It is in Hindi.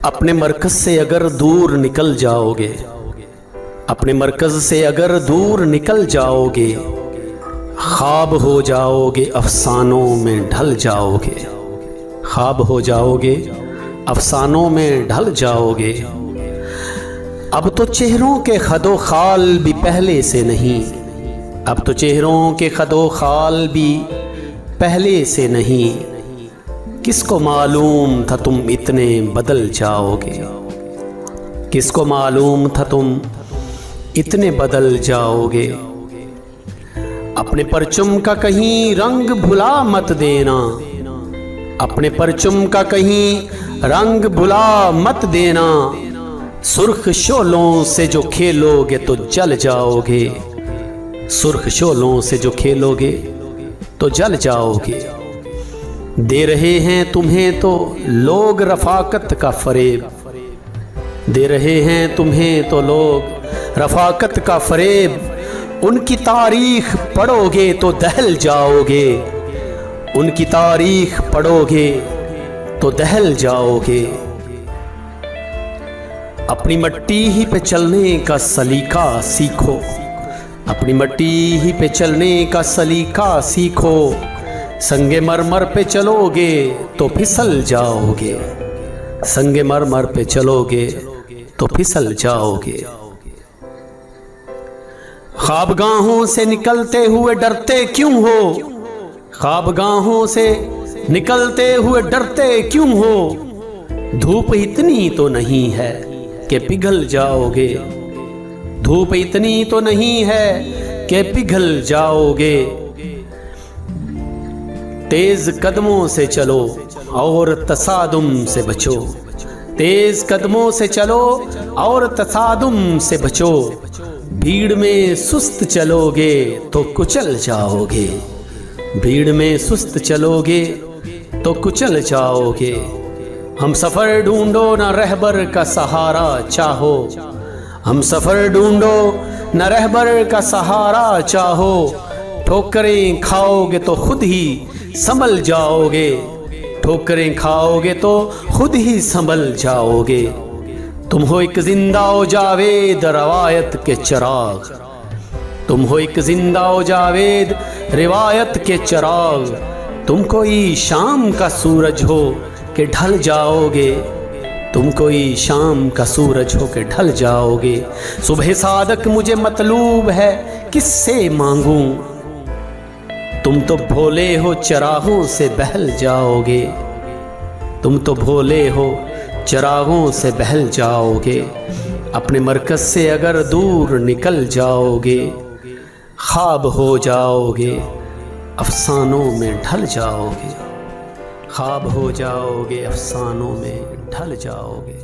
अपने मरकज़ से अगर दूर निकल जाओगे, अपने मरकज़ से अगर दूर निकल जाओगे, ख्वाब हो जाओगे अफसानों में ढल जाओगे, ख्वाब हो जाओगे अफसानों में ढल जाओगे। अब तो चेहरों के खदो खाल भी पहले से नहीं, अब तो चेहरों के खदो खाल भी पहले से नहीं। किसको मालूम था तुम इतने बदल जाओगे, किसको मालूम था तुम इतने बदल जाओगे। अपने परचम का कहीं रंग भुला मत देना, अपने परचम का कहीं रंग भुला मत देना। सुर्ख शोलों से जो खेलोगे तो जल जाओगे, सुर्ख शोलों से जो खेलोगे तो जल जाओगे। दे रहे हैं तुम्हें तो लोग रफाकत का फरेब, दे रहे हैं तुम्हें तो लोग रफाकत का फरेब। उनकी तारीख पढ़ोगे तो दहल जाओगे, उनकी तारीख पढ़ोगे तो दहल जाओगे। अपनी मट्टी ही पे चलने का सलीका सीखो, अपनी मट्टी ही पे चलने का सलीका सीखो। संगे मरमर पे चलोगे तो फिसल जाओगे, संगे मरमर पे चलोगे तो फिसल जाओगे। ख्वाबगाहों से निकलते हुए डरते क्यों हो, ख्वाबगाहों से निकलते हुए डरते क्यों हो। धूप इतनी तो नहीं है कि पिघल जाओगे, धूप इतनी तो नहीं है कि पिघल जाओगे। तेज कदमों से चलो और तसादुम से बचो, तेज कदमों से चलो और तसादुम से बचो। भीड़ में सुस्त चलोगे तो कुचल जाओगे, भीड़ में सुस्त चलोगे तो कुचल जाओगे। हम सफ़र ढूंढो न रहबर का सहारा चाहो, हम सफ़र ढूंढो न रहबर का सहारा चाहो। ठोकरें खाओगे तो खुद ही संभल जाओगे, ठोकरें खाओगे तो खुद ही संभल जाओगे। तुम हो एक जिंदा ओ जावेद रवायत के चिराग, तुम हो एक जिंदा ओ जावेद रिवायत के चिराग। तुम कोई शाम का सूरज हो के ढल जाओगे, तुम कोई शाम का सूरज हो के ढल जाओगे। सुबह सादक मुझे मतलूब है किससे मांगूं, तुम तो भोले हो चरागों से बहल जाओगे, तुम तो भोले हो चरागों से बहल जाओगे। अपने मरकज़ से अगर दूर निकल जाओगे, ख्वाब हो जाओगे अफसानों में ढल जाओगे, ख्वाब हो जाओगे अफसानों में ढल जाओगे।